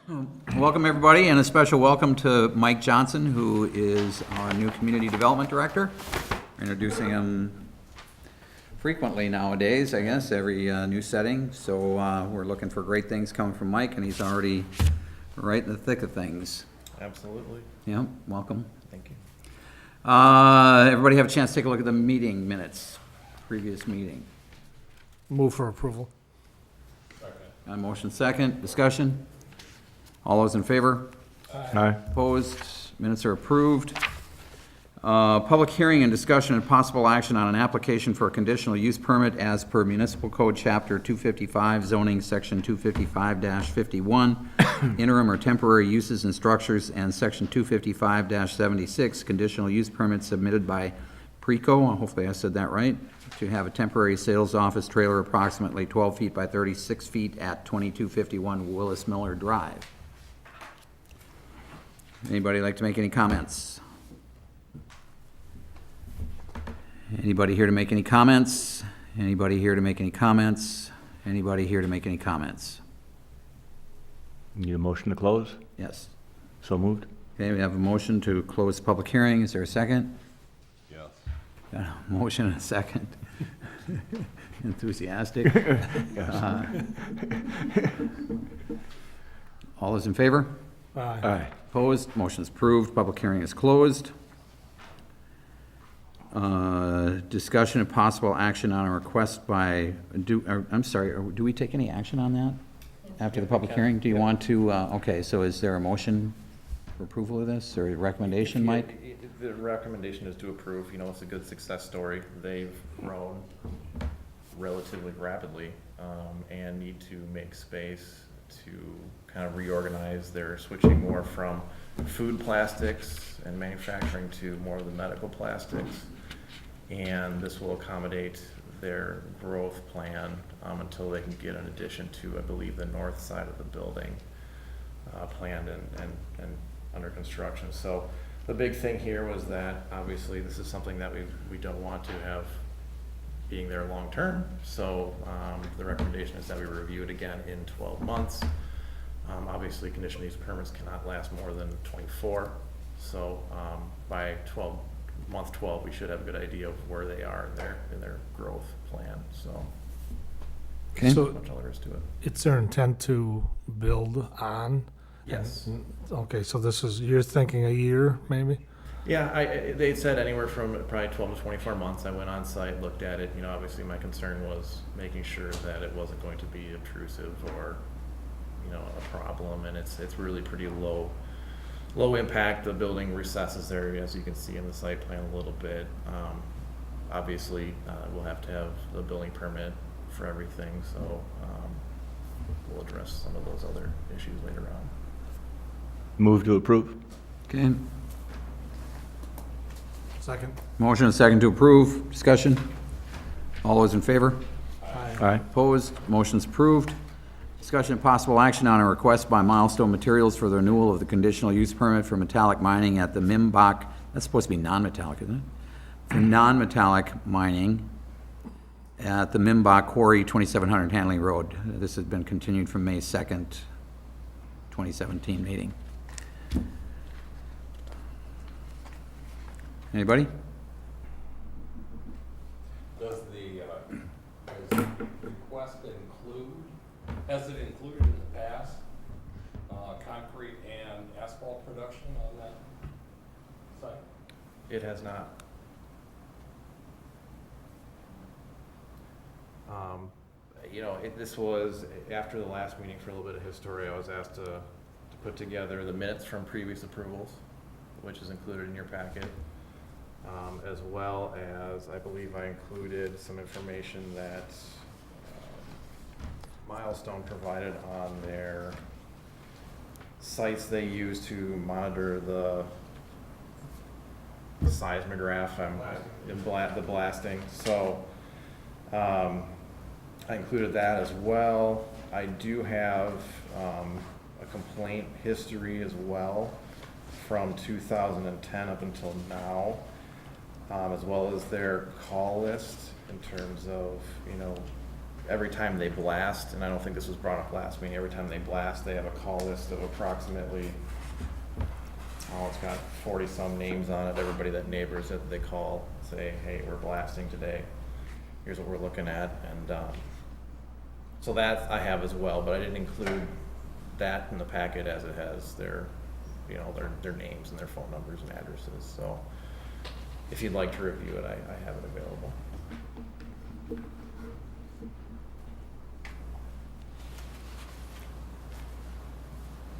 Welcome, everybody, and a special welcome to Mike Johnson, who is our new Community Development Director. We're introducing him frequently nowadays, I guess, every new setting. So we're looking for great things coming from Mike, and he's already right in the thick of things. Absolutely. Yeah, welcome. Thank you. Everybody have a chance to take a look at the meeting minutes, previous meeting. Move for approval. Motion second, discussion. All those in favor? Aye. Opposed? Minutes are approved. Public hearing and discussion and possible action on an application for a conditional use permit as per Municipal Code Chapter 255, zoning Section 255-51, interim or temporary uses and structures, and Section 255-76, conditional use permit submitted by Preco, hopefully I said that right, to have a temporary sales office trailer approximately 12 feet by 36 feet at 2251 Willis Miller Drive. Anybody like to make any comments? Anybody here to make any comments? Anybody here to make any comments? Anybody here to make any comments? Need a motion to close? Yes. So moved? Okay, we have a motion to close the public hearing. Is there a second? Yes. Got a motion and a second. Enthusiastic. All those in favor? Aye. Aye. Opposed? Motion is approved. Public hearing is closed. Discussion of possible action on a request by, do we take any action on that after the public hearing? Do you want to, okay, so is there a motion for approval of this, or a recommendation, Mike? The recommendation is to approve. You know, it's a good success story. They've grown relatively rapidly and need to make space to kind of reorganize. They're switching more from food plastics and manufacturing to more of the medical plastics. And this will accommodate their growth plan until they can get an addition to, I believe, the north side of the building planned and under construction. So the big thing here was that obviously this is something that we don't want to have being there long term. So the recommendation is that we review it again in 12 months. Obviously, conditional use permits cannot last more than 24. So by month 12, we should have a good idea of where they are in their growth plan. So Okay. So much all there is to it. it's their intent to build on? Yes. Okay, so this is, you're thinking a year, maybe? Yeah, they said anywhere from probably 12 to 24 months. I went on site, looked at it. You know, obviously my concern was making sure that it wasn't going to be obtrusive or, you know, a problem. And it's really pretty low impact. The building recesses there, as you can see in the site plan a little bit. Obviously, we'll have to have the building permit for everything. So we'll address some of those other issues later on. Move to approve? Okay. Second? Motion and second to approve. Discussion. All those in favor? Aye. Aye. Opposed? Motion's approved. Discussion of possible action on a request by Milestone Materials for the renewal of the conditional use permit for metallic mining at the Mimbach, that's supposed to be non-metallic, isn't it? For non-metallic mining at the Mimbach Quarry, 2700 Hanley Road. This has been continued from May 2nd, 2017 meeting. Anybody? Does the request include, has it included in the past, concrete and asphalt production on that site? It has not. You know, this was after the last meeting. For a little bit of history, I was asked to put together the minutes from previous approvals, which is included in your packet, as well as I believe I included some information that Milestone provided on their sites they use to monitor the seismograph, the blasting. So I included that as well. I do have a complaint history as well from 2010 up until now, as well as their call list in terms of, you know, every time they blast, and I don't think this was brought up last meeting, every time they blast, they have a call list of approximately, oh, it's got 40-some names on it, everybody that neighbors that they call, say, hey, we're blasting today, here's what we're looking at, and, so that I have as well, but I didn't include that in the packet as it has their, you know, their names and their phone numbers and addresses, so if you'd like to review it, I have it available.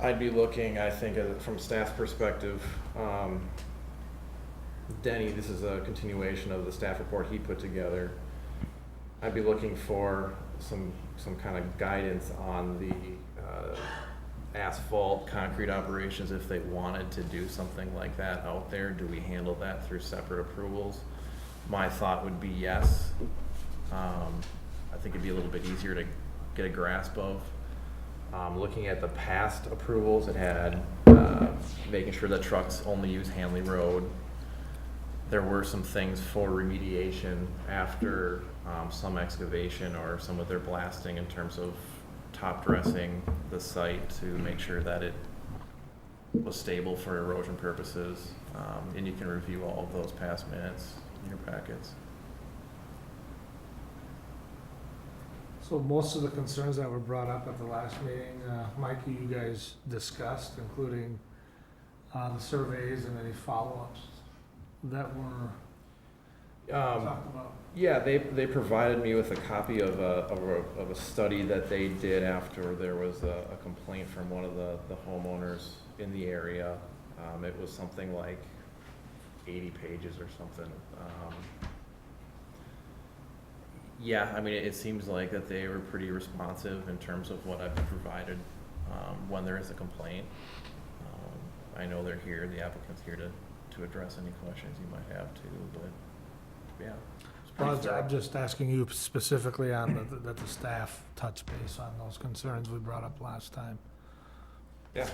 I'd be looking, I think, from staff perspective, Denny, this is a continuation of the staff report he put together. I'd be looking for some kind of guidance on the asphalt, concrete operations, if they wanted to do something like that out there. Do we handle that through separate approvals? My thought would be yes. I think it'd be a little bit easier to get a grasp of. Looking at the past approvals, it had making sure that trucks only use Hanley Road. There were some things for remediation after some excavation or some of their blasting in terms of top dressing the site to make sure that it was stable for erosion purposes. And you can review all of those past minutes in your packets. So most of the concerns that were brought up at the last meeting, Mikey, you guys discussed, including the surveys and any follow-ups that were talked about. Yeah, they provided me with a copy of a study that they did after there was a complaint from one of the homeowners in the area. It was something like 80 pages or something. Yeah, I mean, it seems like that they were pretty responsive in terms of what I've provided when there is a complaint. I know they're here, the applicant's here to address any questions you might have too, but yeah. it's pretty Well, thorough. I'm just asking you specifically on that the staff touch base on those concerns we brought up last time. Yeah,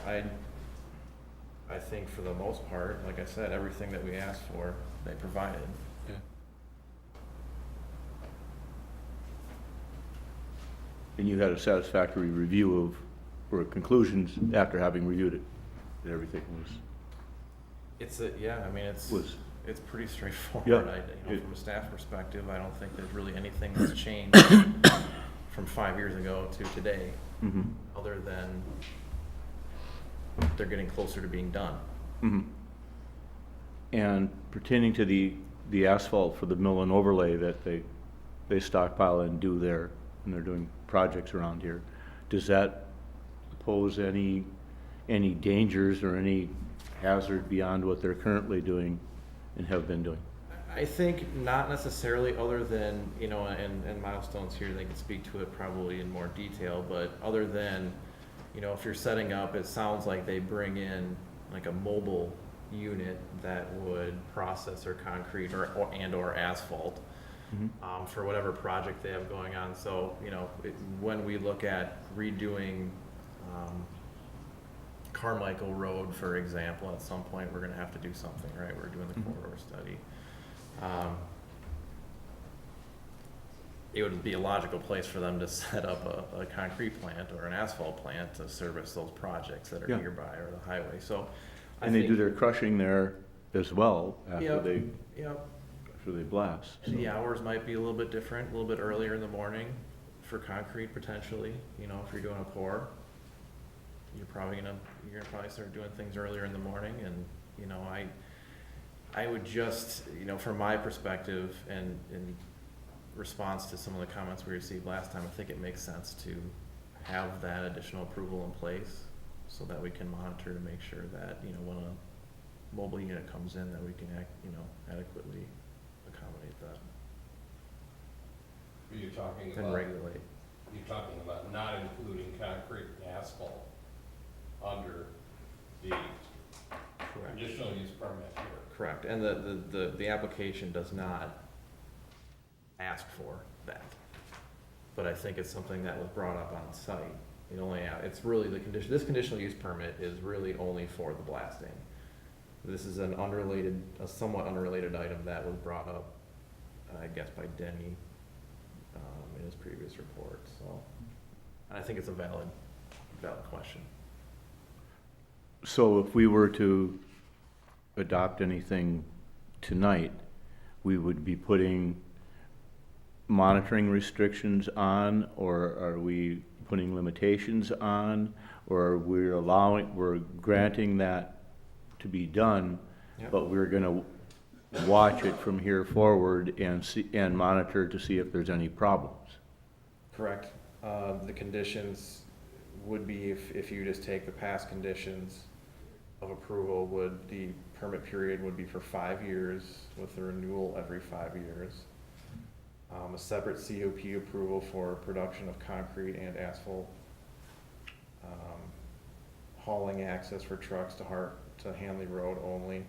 I think for the most part, like I said, everything that we asked for, they provided. And you had a satisfactory review of, or conclusions after having reviewed it, that everything Yeah, I mean, it's was, pretty straightforward. Yeah, From a staff perspective, I don't think there's really anything that's changed from 5 years ago to today, mm-hmm, other than they're getting closer to being done. mm-hmm. And pertaining to the asphalt for the mill and overlay that they stockpile and do there, when they're doing projects around here, does that pose any dangers or any hazard beyond what they're currently doing and have been doing? I think not necessarily, other than, and Milestone's here, they can speak to it probably in more detail, but other than, if you're setting up, it sounds like they bring in like a mobile unit that would process or concrete or asphalt. Mm-hmm. For whatever project they have going on. So, when we look at redoing Carmichael Road, for example, at some point, we're gonna have to do something, right? We're doing the Mhm. corridor study. It would be a logical place for them to set up a concrete plant or an asphalt plant to service those projects that are Yeah. nearby or the highway. So, I And they do think- their crushing there as well after Yep. they blast. so. The hours might be a little bit different, a little bit earlier in the morning for concrete potentially, if you're doing a pour. You're gonna probably start doing things earlier in the morning, and, I would just, from my perspective and in response to some of the comments we received last time, I think it makes sense to have that additional approval in place so that we can monitor to make sure that, when a mobile unit comes in, that we can adequately accommodate that You're talking and about, regulate. not including concrete and asphalt under the conditional use permit here. Correct, and the application does not ask for that. But I think it's something that was brought up on site. It's really this conditional use permit is really only for the blasting. This is a somewhat unrelated item that was brought up, I guess, by Denny in his previous report, so. And I think it's a valid question. So if we were to adopt anything tonight, we would be putting monitoring restrictions on, or are we putting limitations on, or we're granting that to be done, Yep. but we're gonna watch it from here forward and see, and monitor to see if there's any problems? Correct. The conditions would be, if you just take the past conditions of approval, the permit period would be for 5 years with the renewal every 5 years. A separate COP approval for production of concrete and asphalt. Hauling access for trucks to Hanley Road only.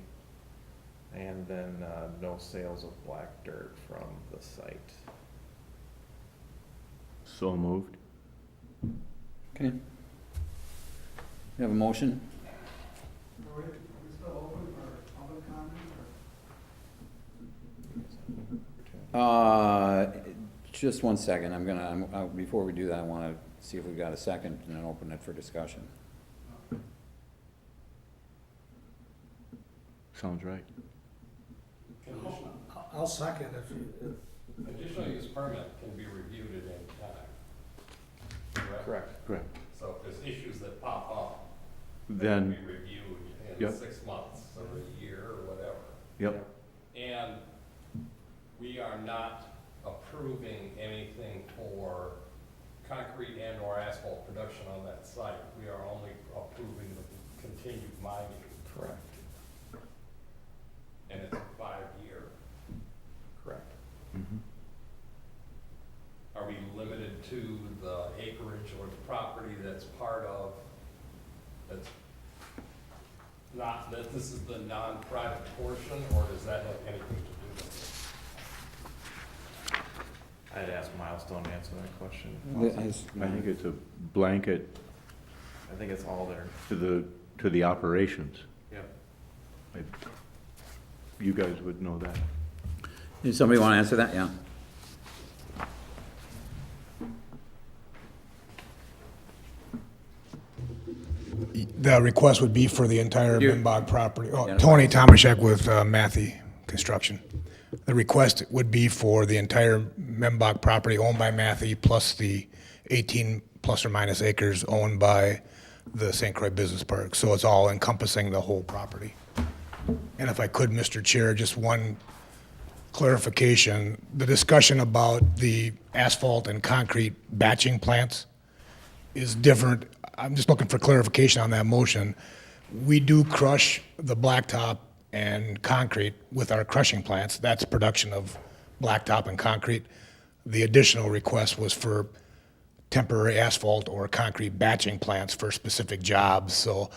And then, no sales of black dirt from the site. So moved. Okay. We have a motion? Are we still open for public comment, Just one second, before we do that, I wanna see if we've got a second and then open it for discussion. Sounds right. Conditional, I'll second if you, conditional use permit can be reviewed at any time. Correct? Correct. Correct. So if there's issues that pop up, they can Then, be reviewed in Yep. 6 months or a year or whatever. yep, And we are not approving anything for concrete and or asphalt production on that site. We are only approving the continued mining, Correct. and it's a 5-year. Correct. mhm. Are we limited to the acreage or the property that's part of, that's not, that this is the non-private portion, or does that have anything to do with it? I'd ask Milestone to answer that question. I think it's a blanket I think it's all there. to the operations. Yep. You guys would know that. Does somebody wanna answer that? Yeah. The request would be for the entire You- Bimbog property. Oh, Yeah. Tony Tomaszek with Matthew Construction. The request would be for the entire Bimbog property owned by Matthew, plus the 18 plus or minus acres owned by the St. Croix Business Park. So it's all encompassing the whole property. And if I could, Mr. Chair, just one clarification. The discussion about the asphalt and concrete batching plants is different. I'm just looking for clarification on that motion. We do crush the blacktop and concrete with our crushing plants. That's production of blacktop and concrete. The additional request was for temporary asphalt or concrete batching plants for specific jobs. So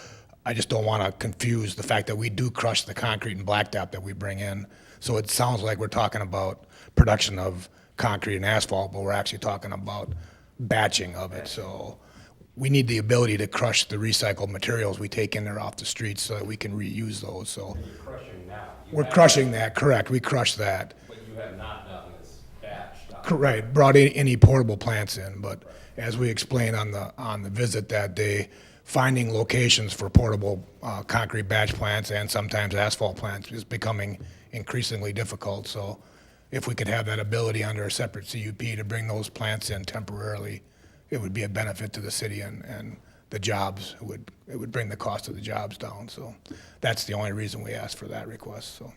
I just don't want to confuse the fact that we do crush the concrete and blacktop that we bring in. So it sounds like we're talking about production of concrete and asphalt, but we're actually talking about batching of it. So we need the ability to crush the recycled materials we take in there off the streets so that we can reuse those. So You're crushing now. You we're have- crushing that, correct? We crush that. But you have not done this batch. Right, brought any portable plants in, but as we explained on the visit that day, finding locations for portable concrete batch plants and sometimes asphalt plants is becoming increasingly difficult. So if we could have that ability under a separate CUP to bring those plants in temporarily, it would be a benefit to the city and the jobs. It would bring the cost of the jobs down. So that's the only reason we asked for that request, so.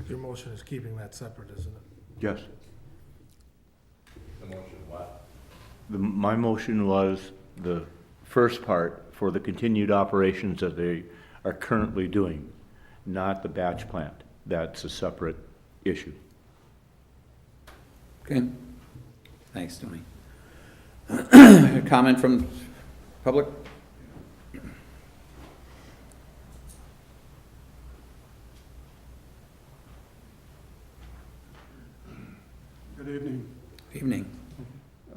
your motion is keeping that separate, isn't it? Yes. The motion, what? My motion was the first part for the continued operations that they are currently doing, not the batch plant. That's a separate issue. Okay. Thanks, Tony. A comment from public? Good evening. Evening.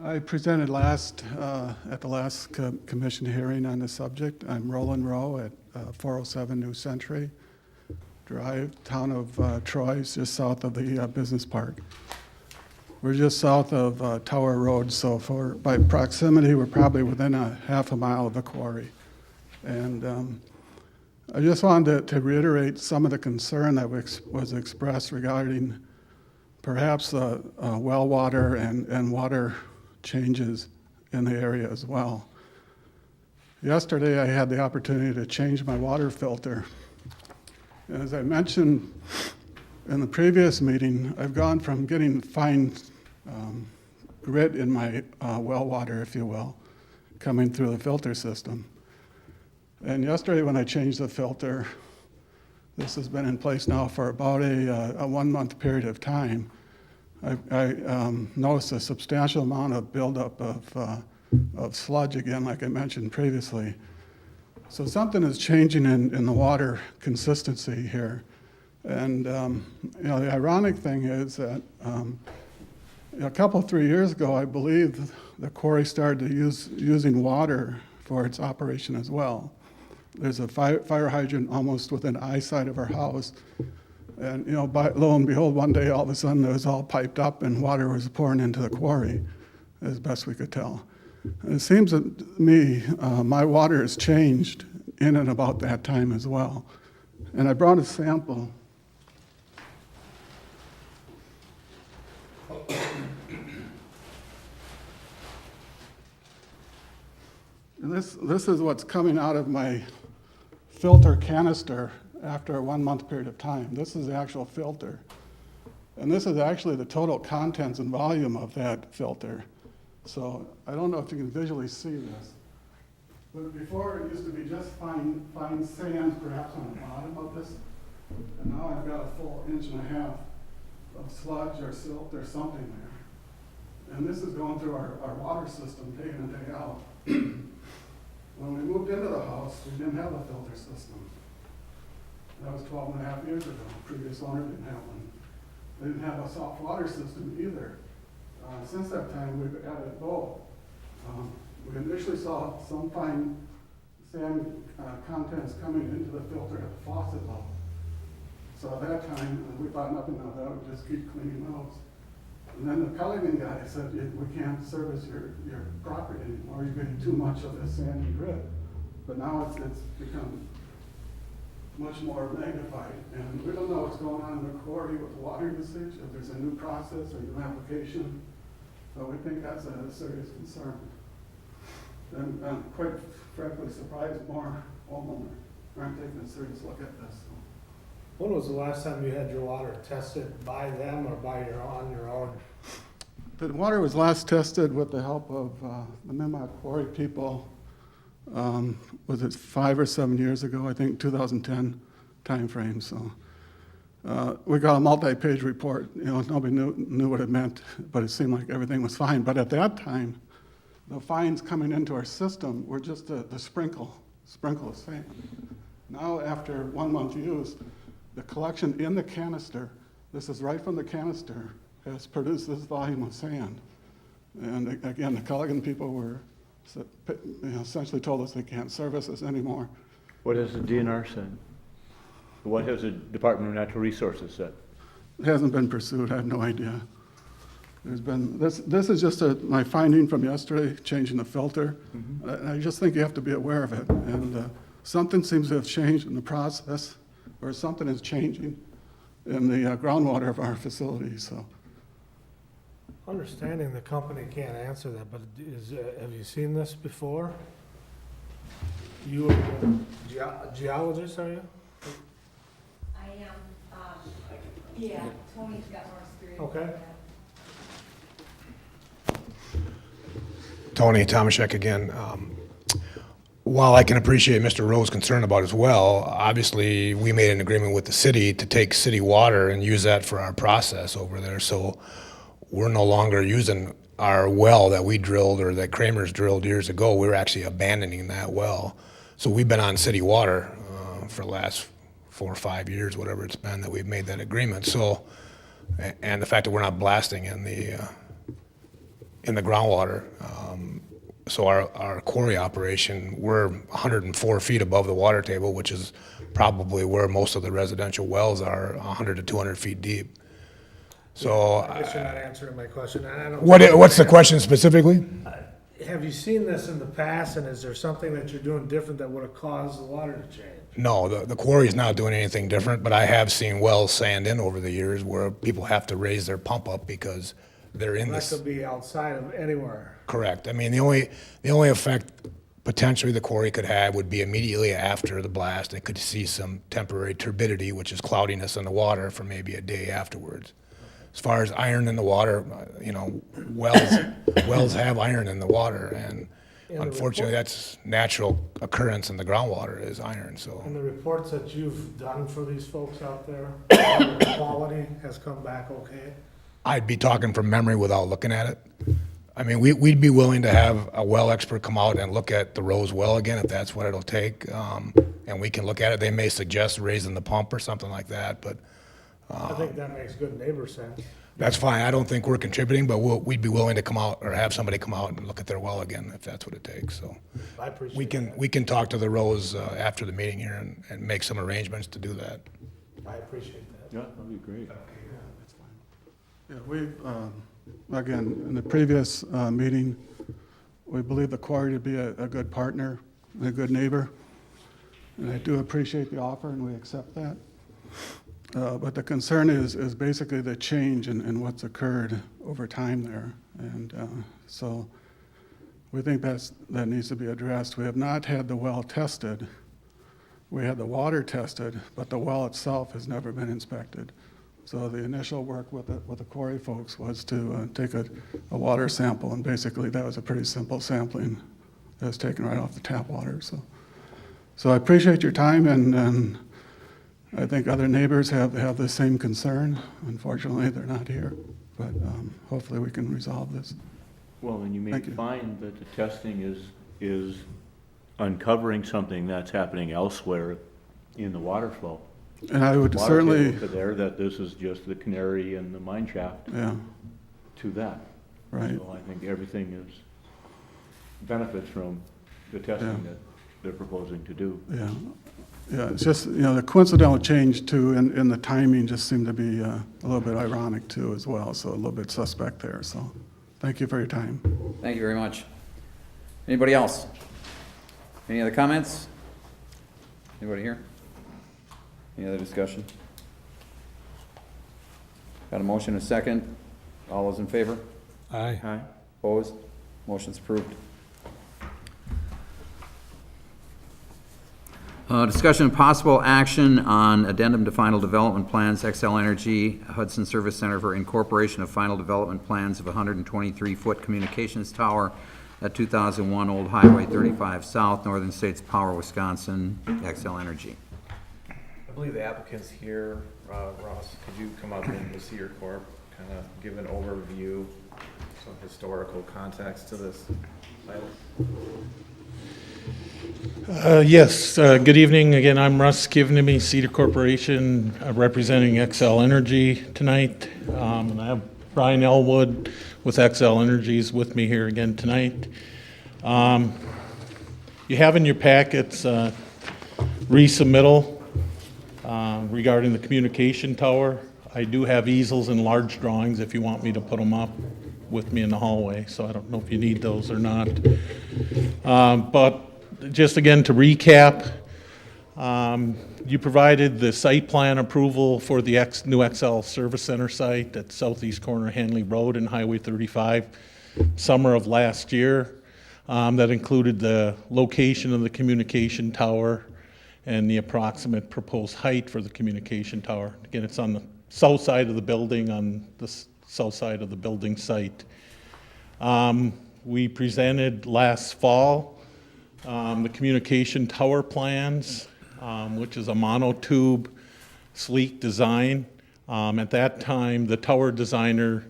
I presented at the last commission hearing on the subject. I'm Roland Rowe at 407 New Century Drive, town of Troy, just south of the business park. We're just south of Tower Road, so by proximity, we're probably within a half a mile of the quarry. And I just wanted to reiterate some of the concern that was expressed regarding perhaps well water and water changes in the area as well. Yesterday, I had the opportunity to change my water filter. As I mentioned in the previous meeting, I've gone from getting fine grit in my well water, if you will, coming through the filter system. And yesterday when I changed the filter, this has been in place now for about a 1 month period of time, I noticed a substantial amount of buildup of sludge again, like I mentioned previously. So something is changing in the water consistency here. And the ironic thing is that a couple, 3 years ago, I believe the quarry started to using water for its operation as well. There's a fire hydrant almost within eyesight of our house. And lo and behold, one day all of a sudden it was all piped up and water was pouring into the quarry, as best we could tell. And it seems to me my water has changed in and about that time as well. And I brought a sample. And this is what's coming out of my filter canister after a 1 month period of time. This is the actual filter. And this is actually the total contents and volume of that filter. So I don't know if you can visually see this. But before it used to be just fine sand perhaps on the bottom of this. And now I've got a full 1.5 inches of sludge or silt or something there. And this is going through our water system day in and day out. When we moved into the house, we didn't have a filter system. That was 12.5 years ago. The previous owner didn't have one. They didn't have a soft water system either. Since that time, we've added both. We initially saw some fine sand contents coming into the filter at the faucet level. So at that time, we thought nothing of that, we'd just keep cleaning those. And then the Pelican guy said, we can't service your property anymore, you're getting too much of this sandy grit. But now it's become much more magnified. And we don't know what's going on in the quarry with water usage, if there's a new process or new application. So we think that's a serious concern. And I'm quite frankly surprised more homeowners aren't taking a serious look at this. When was the last time you had your water tested by them or on your own? The water was last tested with the help of the Mimac Quarry people. Was it 5 or 7 years ago? I think 2010 timeframe. So we got a multi-page report. Nobody knew what it meant, but it seemed like everything was fine. But at that time, the fines coming into our system were just the sprinkle of sand. Now, after 1 month use, the collection in the canister, this is right from the canister, has produced this volume of sand. And again, the Culligan people essentially told us they can't service us anymore. What has the DNR said? What has the Department of Natural Resources said? It hasn't been pursued, I have no idea. There's been, this is just my finding from yesterday, changing the filter. Mm-hmm. I just think you have to be aware of it. And something seems to have changed in the process, or something is changing in the groundwater of our facility, so. Understanding the company can't answer that, but have you seen this before? You are a geologist, are you? I am, yeah, Tony's got more experience. Okay. with that. Tony Tomaszek again. While I can appreciate Mr. Rowe's concern about his well, obviously we made an agreement with the city to take city water and use that for our process over there. So we're no longer using our well that we drilled or that Kramer's drilled years ago. We're actually abandoning that well. So we've been on city water for the last 4 or 5 years, whatever it's been that we've made that agreement. So, and the fact that we're not blasting in the groundwater. So our quarry operation, we're 104 feet above the water table, which is probably where most of the residential wells are, 100 to 200 feet deep. So I guess you're not answering my question. I don't. what's the question specifically? Have you seen this in the past, and is there something that you're doing different that would have caused the water to change? No, the quarry's not doing anything different, but I have seen wells sand in over the years where people have to raise their pump up because they're in That this. could be outside of anywhere. Correct. I mean, the only effect potentially the quarry could have would be immediately after the blast. They could see some temporary turbidity, which is cloudiness in the water for maybe a day afterwards. As far as iron in the water, wells have iron in the water, and the unfortunately, that's natural occurrence in the groundwater is iron, so. And the reports that you've done for these folks out there, the quality has come back okay? I'd be talking from memory without looking at it. I mean, we'd be willing to have a well expert come out and look at the Rose well again, if that's what it'll take. And we can look at it. They may suggest raising the pump or something like that, but I think that makes good neighbor sense. that's fine. I don't think we're contributing, but we'd be willing to come out or have somebody come out and look at their well again, if that's what it takes, so. I appreciate that. We can talk to the Rose after the meeting here and make some arrangements to do that. I appreciate that. Yeah, that'd be great. Yeah, we, again, in the previous meeting, we believe the quarry to be a good partner, and a good neighbor. And I do appreciate the offer, and we accept that. But the concern is basically the change in what's occurred over time there. And so we think that needs to be addressed. We have not had the well tested. We had the water tested, but the well itself has never been inspected. So the initial work with the quarry folks was to take a water sample, and basically that was a pretty simple sampling that was taken right off the tap water. So I appreciate your time, and I think other neighbors have the same concern. Unfortunately, they're not here, but hopefully we can resolve this. Well, and you may Thank you. find that the testing is uncovering something that's happening elsewhere in the water flow. And I would Water certainly, table to there, that this is just the canary in the mine shaft yeah, to that. right. So I think everything is, benefits from the testing Yeah. that they're proposing to do. Yeah, yeah, it's just, the coincidental change too, in the timing just seemed to be a little bit ironic too as well, so a little bit suspect there, so thank you for your time. Thank you very much. Anybody else? Any other comments? Anybody here? Any other discussion? Got a motion, a second. All those in favor? Aye. Aye. Opposed? Motion's approved. Discussion and possible action on addendum to final development plans, XL Energy Hudson Service Center for incorporation of final development plans of a 123-foot communications tower at 2001 Old Highway 35 South, Northern States Power, Wisconsin, XL Energy. I believe the applicant's here. Ross, could you come up in the Cedar Corp, kind of give an overview, some historical context to this item? Yes, good evening. Again, I'm Russ Kivnemy, Cedar Corporation, representing XL Energy tonight. And I have Brian Elwood with XL Energies with me here again tonight. You have in your packets resubmittal regarding the communication tower. I do have easels and large drawings if you want me to put them up with me in the hallway, so I don't know if you need those or not. But just again to recap, you provided the site plan approval for the new XL Service Center site at southeast corner of Hanley Road and Highway 35 summer of last year. That included the location of the communication tower and the approximate proposed height for the communication tower. Again, it's on the south side of the building, on the south side of the building site. We presented last fall the communication tower plans, which is a monotube sleek design. At that time, the tower designer,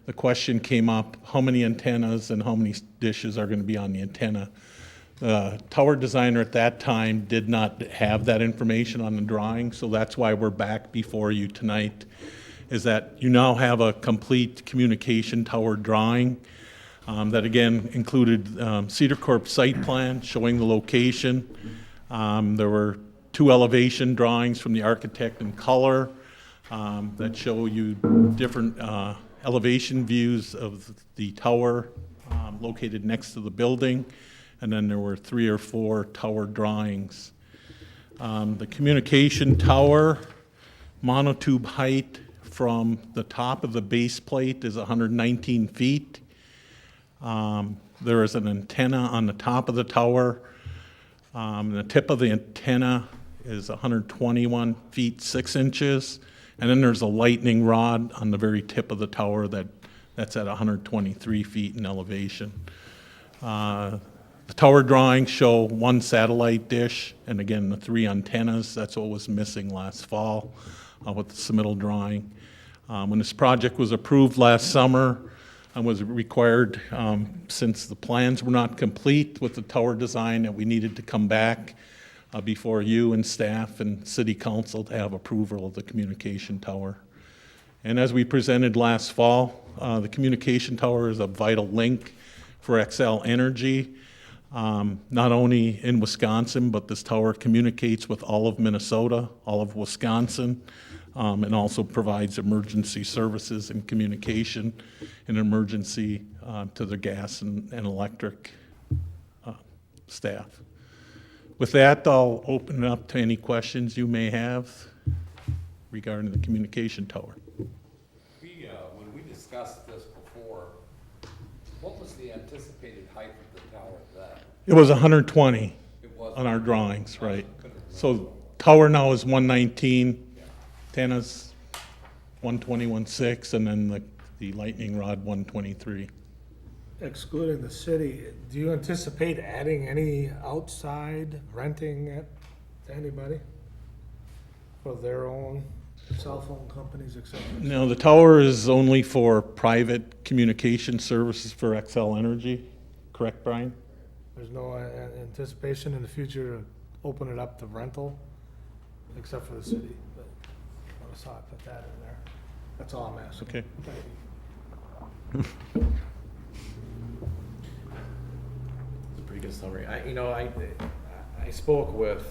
the question came up, how many antennas and how many dishes are going to be on the antenna? The tower designer at that time did not have that information on the drawing, so that's why we're back before you tonight, is that you now have a complete communication tower drawing that again included Cedar Corp site plan showing the location. There were 2 elevation drawings from the architect in color, that show you different elevation views of the tower located next to the building, and then there were 3 or 4 tower drawings. The communication tower monotube height from the top of the base plate is 119 feet. There is an antenna on the top of the tower. The tip of the antenna is 121 feet 6 inches. And then there's a lightning rod on the very tip of the tower that's at 123 feet in elevation. The tower drawings show 1 satellite dish, and again, the 3 antennas. That's what was missing last fall with the submittal drawing. When this project was approved last summer, and was required, since the plans were not complete with the tower design, that we needed to come back before you and staff and city council to have approval of the communication tower. And as we presented last fall, the communication tower is a vital link for Xcel Energy, not only in Wisconsin, but this tower communicates with all of Minnesota, all of Wisconsin, and also provides emergency services and communication and emergency to the gas and electric staff. With that, I'll open it up to any questions you may have regarding the communication tower. When we discussed this before, what was the anticipated height of the tower then? It was 120 It was. on our drawings, right? Couldn't remember. So tower now is 119, antennas 121.6, and then the lightning rod 123. Excluding the city, do you anticipate adding any outside renting it to anybody? For their own cell phone companies, et cetera? No, the tower is only for private communication services for Xcel Energy, correct, Brian? There's no anticipation in the future to open it up to rental, except for the city, but I just thought I'd put that in there. That's all I'm asking. Okay. Thank you. It's a pretty good summary. I spoke with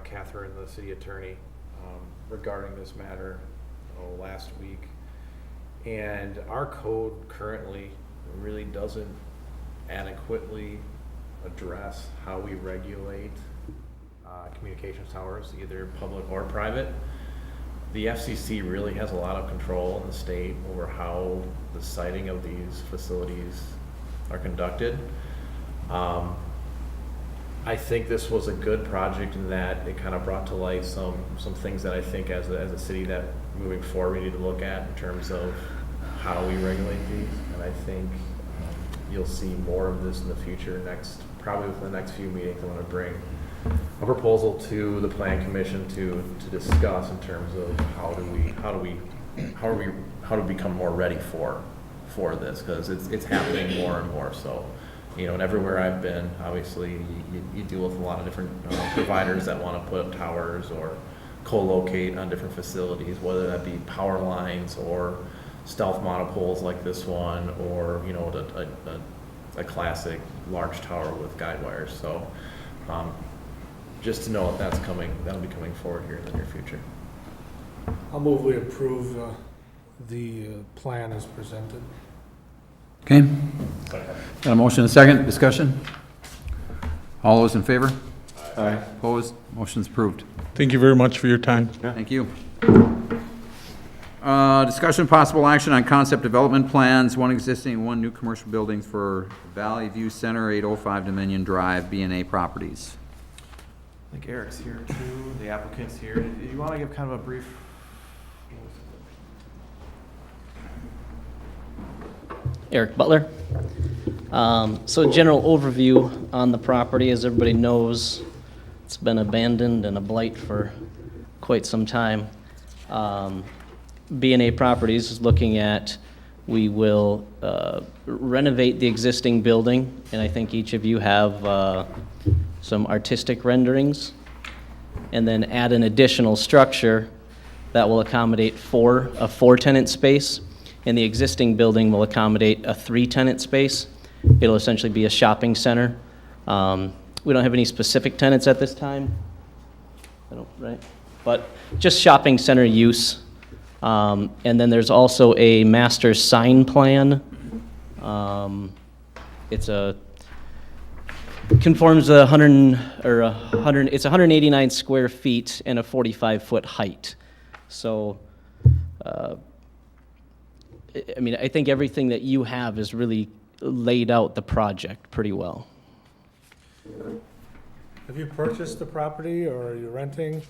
Catherine, the city attorney, regarding this matter last week. And our code currently really doesn't adequately address how we regulate communications towers, either public or private. The FCC really has a lot of control in the state over how the siting of these facilities are conducted. I think this was a good project in that it kind of brought to light some things that I think as a city that moving forward we need to look at in terms of how we regulate these. And I think you'll see more of this in the future. Probably within the next few meetings, I'm going to bring a proposal to the Plan Commission to discuss in terms of how do we become more ready for this, because it's happening more and more. So, and everywhere I've been, obviously you deal with a lot of different providers that want to put up towers or co-locate on different facilities, whether that be power lines or stealth monopoles like this one, or a classic large tower with guide wires. So just to know that that'll be coming forward here in the near future. I'll move we approve the plan as presented. Okay. Got a motion and a second, discussion? All those in favor? Aye. Opposed? Motion's approved. Thank you very much for your time. Thank you. Discussion possible action on concept development plans, one existing, one new commercial building for Valley View Center, 805 Dominion Drive, B&A Properties. I think Eric's here too, the applicant's here. Do you want to give kind of a brief? Eric Butler. So general overview on the property, as everybody knows, it's been abandoned and a blight for quite some time. B&A Properties is looking at, we will renovate the existing building, and I think each of you have some artistic renderings, and then add an additional structure that will accommodate a four-tenant space, and the existing building will accommodate a 3-tenant space. It'll essentially be a shopping center. We don't have any specific tenants at this time, right? But just shopping center use. And then there's also a master sign plan. It's conforms a 100, it's 189 square feet and a 45-foot height. So, I mean, I think everything that you have is really laid out the project pretty well. Have you purchased the property or are you renting?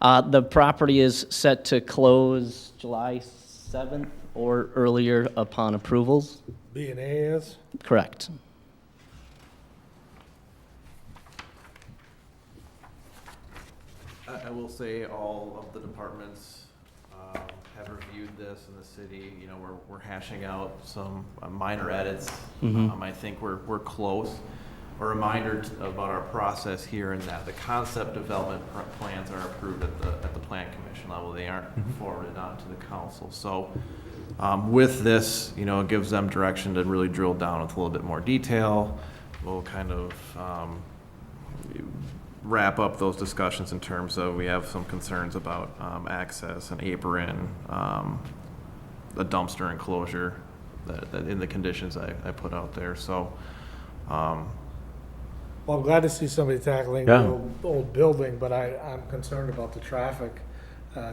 The property is set to close July 7th or earlier upon approvals. B&A is? Correct. I will say all of the departments have reviewed this in the city. You know, we're hashing out some minor edits. I think we're close. A reminder about our process here in that the concept development plans are approved at the plan commission level. They aren't forwarded on to the council. So with this, you know, it gives them direction to really drill down with a little bit more detail. We'll kind of wrap up those discussions in terms of, we have some concerns about access, an apron, a dumpster enclosure that in the conditions I put out there. So, Well, I'm glad to see somebody tackling Yeah. the old building, but I'm concerned about the traffic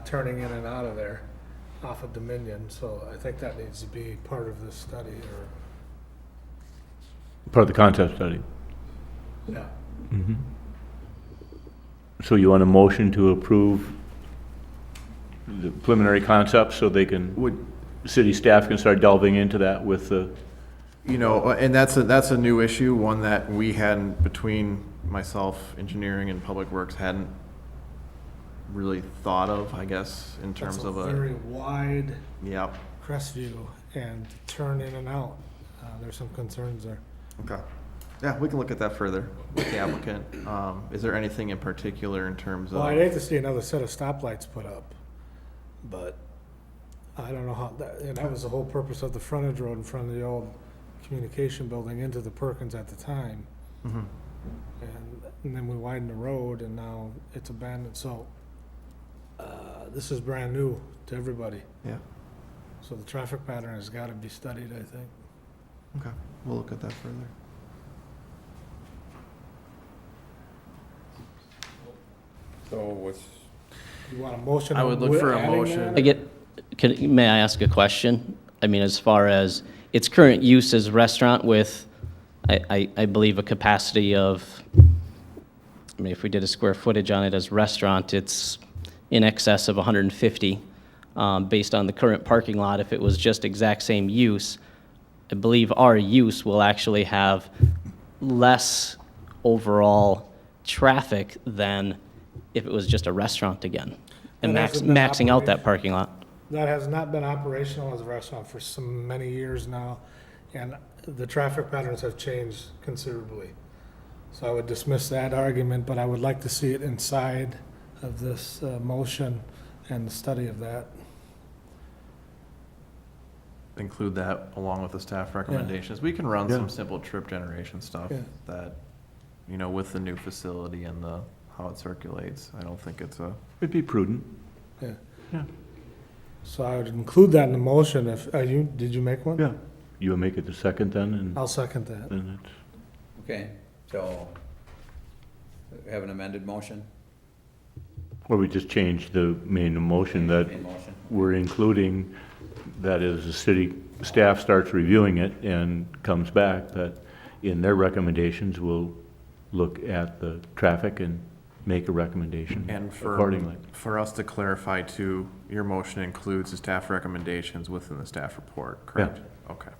turning in and out of there off of Dominion. So I think that needs to be part of this study or, Part of the concept study. yeah. So you want a motion to approve the preliminary concepts so they can, city staff can start delving into that with the, you know, and that's a new issue, one that we hadn't, between myself, engineering and public works, hadn't really thought of, I guess, in terms That's of a very wide Yep. crest view and turn in and out. There's some concerns there. Okay. Yeah, we can look at that further with the applicant. Is there anything in particular in terms of? Well, I'd hate to see another set of stoplights put up, but I don't know how, and that was the whole purpose of the frontage road in front of the old communication building into the Perkins at the time. Mhm. And then we widened the road and now it's abandoned, so, this is brand new to everybody. Yeah, So the traffic pattern has gotta be studied, I think. okay, we'll look at that further. So what's, You want a motion? I would look with for a adding motion. that? May I ask a question? I mean, as far as its current use as restaurant with, I believe, a capacity of, I mean, if we did a square footage on it as restaurant, it's in excess of 150, based on the current parking lot. If it was just exact same use, I believe our use will actually have less overall traffic than if it was just a restaurant again, and That hasn't been maxing out that operational. parking lot. That has not been operational as a restaurant for many years now, and the traffic patterns have changed considerably. So I would dismiss that argument, but I would like to see it inside of this motion and the study of that. Include that along with the staff recommendations. We can run Yeah. some simple trip generation stuff Yeah. that, you know, with the new facility and how it circulates, I don't think it's a. it'd be prudent. Yeah. Yeah. So I would include that in the motion if, did you make one? Yeah. You will make it the second then, and I'll second that. then it's, Okay, so have an amended motion? or we just change the main motion that Main motion. we're including, that is, the city staff starts reviewing it and comes back, that in their recommendations, will look at the traffic and make a recommendation And accordingly. for us to clarify too, your motion includes the staff recommendations within the staff report, correct? Okay.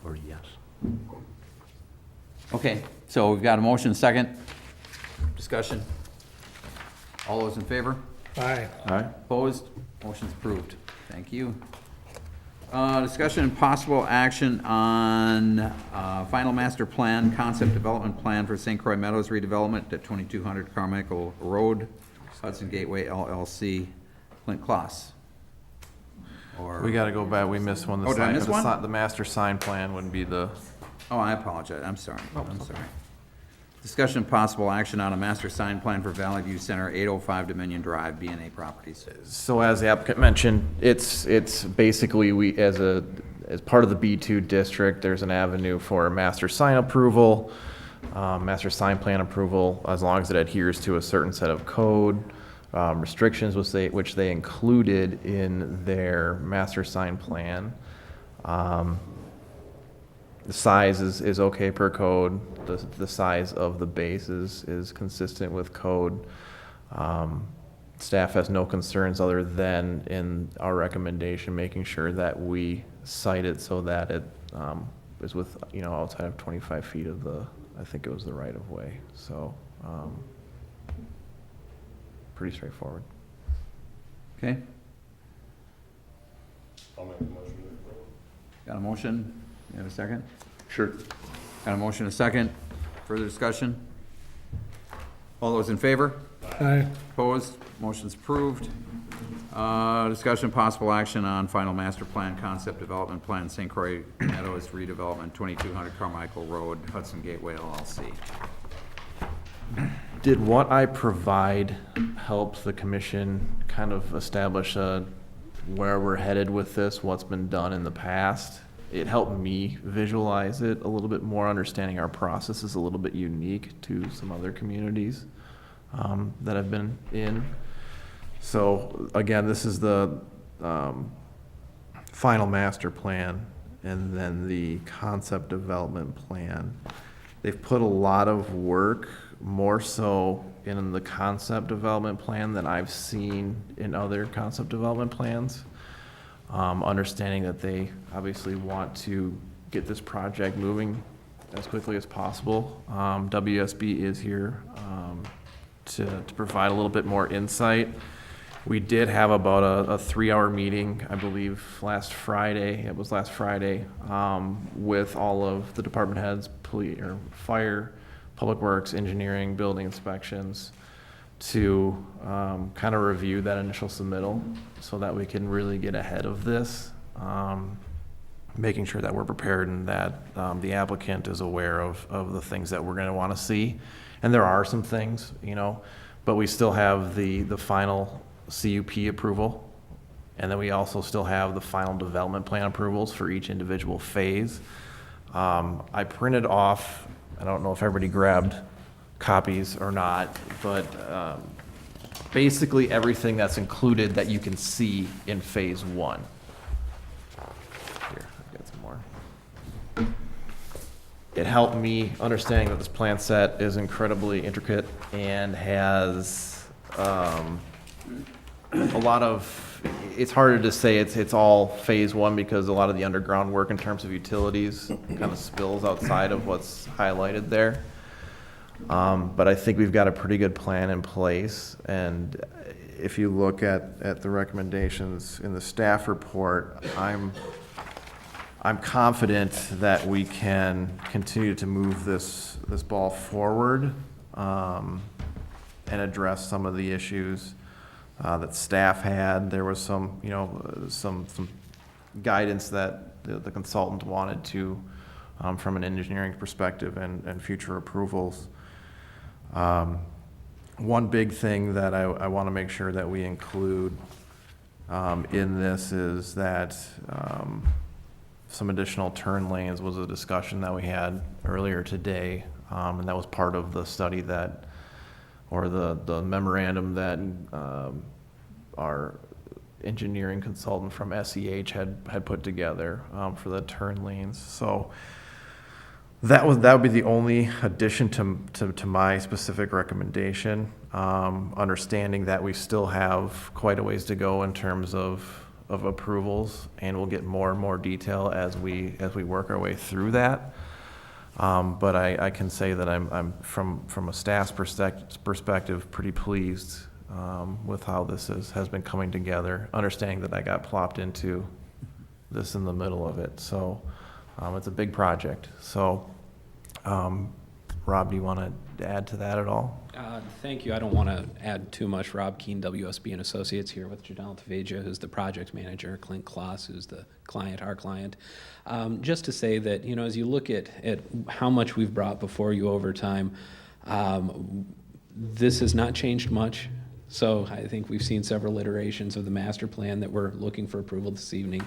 Or yes. Okay, so we've got a motion, second. Discussion. All those in favor? Aye. All right? Opposed? Motion's approved. Thank you. Discussion and possible action on final master plan, concept development plan for St. Croix Meadows redevelopment at 2200 Carmichael Road, Hudson Gateway LLC, Clint Kloss. Or, We gotta go back, we missed one. Oh, did I miss one? The master sign plan wouldn't be the, oh, I apologize, I'm sorry, I'm sorry. Discussion and possible action on a master sign plan for Valley View Center, 805 Dominion Drive, B&A Properties. So as the applicant mentioned, it's basically, as part of the B2 district, there's an avenue for master sign approval, master sign plan approval, as long as it adheres to a certain set of code restrictions, which they included in their master sign plan. The size is okay per code. The size of the base is consistent with code. Staff has no concerns other than in our recommendation, making sure that we cite it so that it is with, outside of 25 feet of I think it was the right of way. So, pretty straightforward. Okay, I'll make a motion to approve. got a motion? You have a second? Sure. Got a motion, a second. Further discussion? All those in favor? Aye. Opposed? Motion's approved. Discussion and possible action on final master plan, concept development plan, St. Croix Meadows redevelopment, 2200 Carmichael Road, Hudson Gateway LLC. Did what I provide help the commission kind of establish where we're headed with this, what's been done in the past? It helped me visualize it a little bit more, understanding our process is a little bit unique to some other communities that I've been in. So again, this is the final master plan and then the concept development plan. They've put a lot of work, more so in the concept development plan than I've seen in other concept development plans. Understanding that they obviously want to get this project moving as quickly as possible. WSB is here to provide a little bit more insight. We did have about a 3-hour meeting, I believe, last Friday. It was last Friday, with all of the department heads, police, or fire, public works, engineering, building inspections, to kind of review that initial submittal so that we can really get ahead of this, making sure that we're prepared and that the applicant is aware of the things that we're going to want to see. And there are some things, but we still have the final CUP approval, and then we also still have the final development plan approvals for each individual phase. I printed off, I don't know if everybody grabbed copies or not, but basically everything that's included that you can see in phase 1. Here, I've got some more. It helped me understanding that this plan set is incredibly intricate and has a lot of, it's harder to say it's all phase 1 because a lot of the underground work in terms of utilities kind of spills outside of what's highlighted there. But I think we've got a pretty good plan in place, and if you look at the recommendations in the staff report, I'm confident that we can continue to move this ball forward, and address some of the issues that staff had. There was some, some guidance that the consultant wanted to, from an engineering perspective and future approvals. One big thing that I want to make sure that we include in this is that some additional turn lanes was a discussion that we had earlier today, and that was part of the study that, or the memorandum that our engineering consultant from SEH had put together for the turn lanes. So that would be the only addition to my specific recommendation. Understanding that we still have quite a ways to go in terms of approvals, and we'll get more and more detail as we work our way through that. But I can say that I'm from a staff's perspective pretty pleased with how this has been coming together, understanding that I got plopped into this in the middle of it. So it's a big project. So Rob, do you want to add to that at all? Thank you. I don't want to add too much. Rob Keene, WSB and Associates, here with Janelle Taveja, who's the project manager, Clint Kloss, who's the client, our client. Just to say that, as you look at how much we've brought before you over time, This has not changed much, so I think we've seen several iterations of the master plan that we're looking for approval this evening.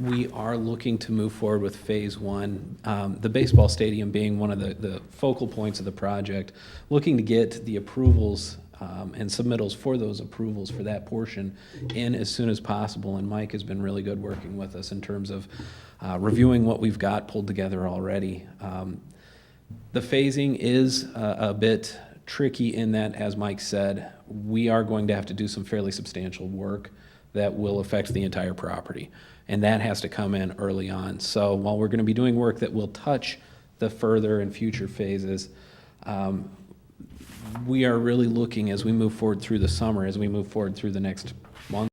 We are looking to move forward with phase one, the baseball stadium being one of the focal points of the project, looking to get the approvals and submittals for those approvals for that portion in as soon as possible. And Mike has been really good working with us in terms of reviewing what we've got pulled together already. The phasing is a bit tricky in that, as Mike said, we are going to have to do some fairly substantial work that will affect the entire property. And that has to come in early on. So while we're going to be doing work that will touch the further and future phases, we are really looking as we move forward through the summer, as we move forward through the next